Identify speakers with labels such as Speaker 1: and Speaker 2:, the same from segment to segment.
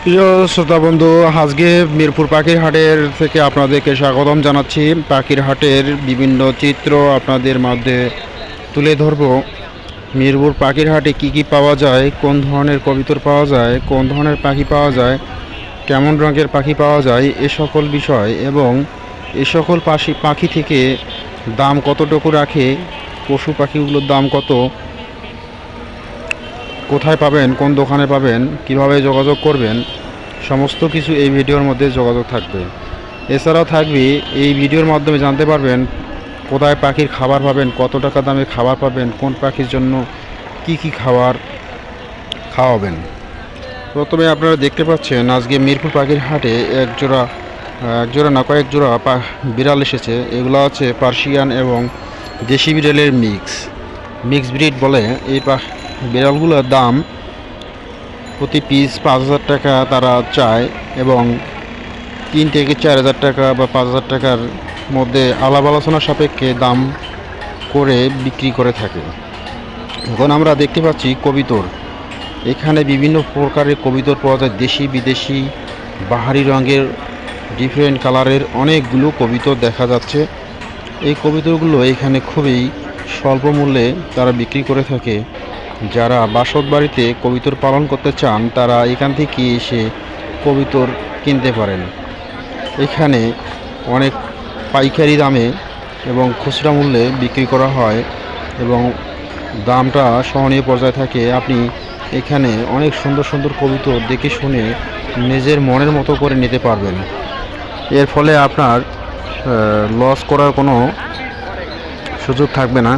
Speaker 1: প্রিয় শ্রোতা বন্ধু, আজকে মিরপুর পাখির হাটের থেকে আপনাদেরকে স্বাগতম জানাচ্ছি। পাখির হাটের বিভিন্ন চিত্র আপনাদের মধ্যে তুলে ধরব। মিরপুর পাখির হাটে কি কি পাওয়া যায়, কোন ধরনের কবুতর পাওয়া যায়, কোন ধরনের পাখি পাওয়া যায়, কেমন রঙের পাখি পাওয়া যায়, এ সকল বিষয় এবং এ সকল পাখি থেকে দাম কতটুকু রাখে, পশু পাখিগুলোর দাম কত, কোথায় পাবেন, কোন দোকানে পাবেন, কিভাবে যোগাযোগ করবেন, সমস্ত কিছু এই ভিডিওর মধ্যে যোগাযোগ থাকবে। এছাড়াও থাকবে এই ভিডিওর মাধ্যমে জানতে পারবেন কোথায় পাখির খাবার পাবেন, কত টাকা দামে খাবার পাবেন, কোন পাখির জন্য কি কি খাবার খাওয়াবেন। প্রথমে আপনারা দেখতে পাচ্ছেন আজকে মিরপুর পাখির হাটে এক জোড়া না কয়েক জোড়া বিড়াল এসেছে। এগুলো হচ্ছে পার্সিয়ান এবং দেশি বিড়ালের মিক্স ব্রিড বলে। এই বিড়ালগুলোর দাম প্রতি পিস 5,000 টাকা তারা চায় এবং 3 থেকে 4,000 টাকা বা 5,000 টাকার মধ্যে আলাপ আলোচনা সাপেক্ষে দাম করে বিক্রি করে থাকে। এখন আমরা দেখতে পাচ্ছি কবুতর। এখানে বিভিন্ন প্রকারের কবুতর পাওয়া যায়, দেশি বিদেশি, বাহারি রঙের, ডিফারেন্ট কালারের অনেকগুলো কবুতর দেখা যাচ্ছে। এই কবুতরগুলো এখানে খুবই স্বল্প মূল্যে তারা বিক্রি করে থাকে। যারা বাসত বাড়িতে কবুতর পালন করতে চান তারা এখান থেকে এসে কবুতর কিনতে পারেন। এখানে অনেক পাইকারি দামে এবং খুচরা মূল্যে বিক্রি করা হয় এবং দামটা সহনীয় পর্যায়ে থাকে। আপনি এখানে অনেক সুন্দর সুন্দর কবুতর দেখে শুনে নিজের মনের মতো করে নিতে পারবেন। এর ফলে আপনার লস করার কোনো সুযোগ থাকবে না।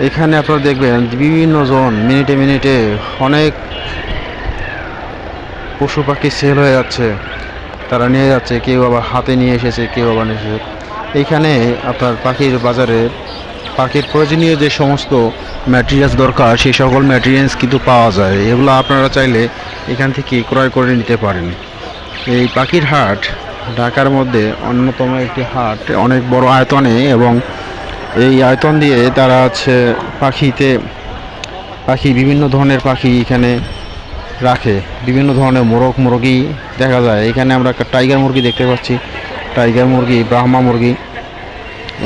Speaker 1: এখানে আপনারা দেখবেন বিভিন্ন জন মিনিটে মিনিটে অনেক পশু পাখি সেল হয়ে যাচ্ছে, তারা নিয়ে যাচ্ছে, কেউ আবার হাতে নিয়ে এসেছে, কেউ আবার নিয়ে এসেছে। এইখানে আপনার পাখির বাজারে পাখির প্রয়োজনীয় যে সমস্ত ম্যাটেরিয়ালস দরকার সেই সকল ম্যাটেরিয়ালস কিন্তু পাওয়া যায়। এগুলো আপনারা চাইলে এখান থেকে ক্রয় করে নিতে পারেন। এই পাখির হাট ঢাকার মধ্যে অন্যতম একটি হাট, অনেক বড় আয়তনে, এবং এই আয়তন দিয়ে তারা হচ্ছে পাখি বিভিন্ন ধরনের পাখি এখানে রাখে। বিভিন্ন ধরনের মুরগি দেখা যায়। এখানে আমরা একটা টাইগার মুরগি দেখতে পাচ্ছি, টাইগার মুরগি, ব্রাহ্মা মুরগি।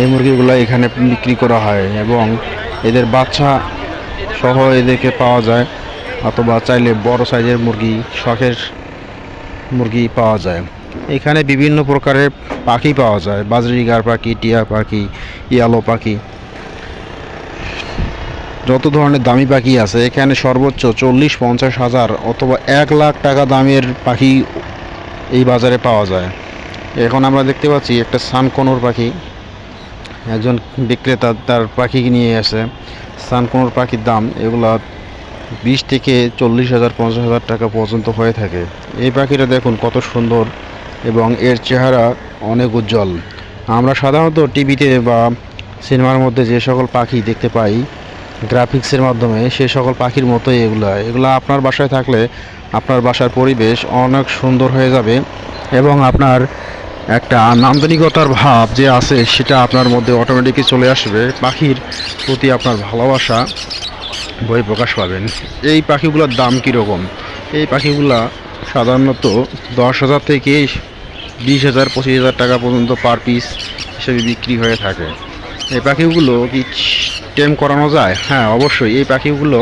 Speaker 1: এই মুরগিগুলো এখানে বিক্রি করা হয় এবং এদের বাচ্চা সহ এদেরকে পাওয়া যায়, অথবা চাইলে বড় সাইজের মুরগি, শখের মুরগি পাওয়া যায়। এখানে বিভিন্ন প্রকারের পাখি পাওয়া যায়, বাজরিগার পাখি, টিয়া পাখি, ইয়ালো পাখি, যত ধরনের দামি পাখি আছে এখানে সর্বোচ্চ 40-50 হাজার অথবা 1 লাখ টাকা দামের পাখি এই বাজারে পাওয়া যায়। এখন আমরা দেখতে পাচ্ছি একটা সানকনুর পাখি, একজন বিক্রেতা তার পাখি নিয়ে আসে। সানকনুর পাখির দাম এগুলা 20 থেকে 40 হাজার, 50 হাজার টাকা পর্যন্ত হয়ে থাকে। এই পাখিটা দেখুন কত সুন্দর এবং এর চেহারা অনেক উজ্জ্বল। আমরা সাধারণত টিভিতে বা সিনেমার মধ্যে যে সকল পাখি দেখতে পাই গ্রাফিক্সের মাধ্যমে, সে সকল পাখির মতোই এগুলা আপনার বাসায় থাকলে আপনার বাসার পরিবেশ অনেক সুন্দর হয়ে যাবে এবং আপনার একটা নান্দনিকতার ভাব যে আছে সেটা আপনার মধ্যে অটোমেটিকই চলে আসবে। পাখির প্রতি আপনার ভালোবাসা বহিঃপ্রকাশ পাবেন। এই পাখিগুলোর দাম কীরকম? এই পাখিগুলা সাধারণত 10,000 থেকে 20,000, 25,000 টাকা পর্যন্ত পার পিস হিসেবে বিক্রি হয়ে থাকে। এই পাখিগুলো কি টেম করানো যায়? হ্যাঁ, অবশ্যই। এই পাখিগুলো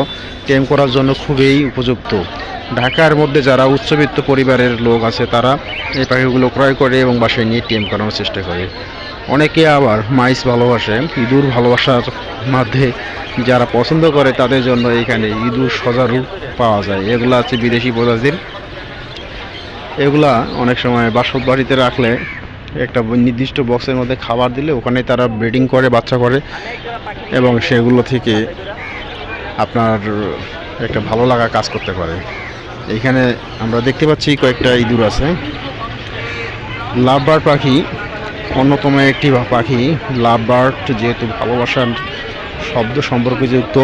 Speaker 1: টেম করার জন্য খুবই উপযুক্ত। ঢাকার মধ্যে যারা উচ্চবিত্ত পরিবারের লোক আছে তারা এই পাখিগুলো ক্রয় করে এবং বাসায় নিয়ে টেম করানোর চেষ্টা করে। অনেকে আবার মাইস ভালোবাসে, ইঁদুর ভালোবাসার মধ্যে যারা পছন্দ করে তাদের জন্য এখানে ইঁদুর সজারু পাওয়া যায়। এগুলো আছে বিদেশি প্রজাতির। এগুলা অনেক সময় বাসত বাড়িতে রাখলে একটা নির্দিষ্ট বক্সের মধ্যে খাবার দিলে ওখানে তারা ব্রিডিং করে, বাচ্চা করে এবং সেগুলো থেকে আপনার একটা ভালো লাগা কাজ করতে পারে। এইখানে আমরা দেখতে পাচ্ছি কয়েকটা ইঁদুর আছে। লাভ বার্ড পাখি অন্যতম একটি পাখি। লাভ বার্ড যেহেতু ভালোবাসার শব্দ সম্পর্কযুক্ত,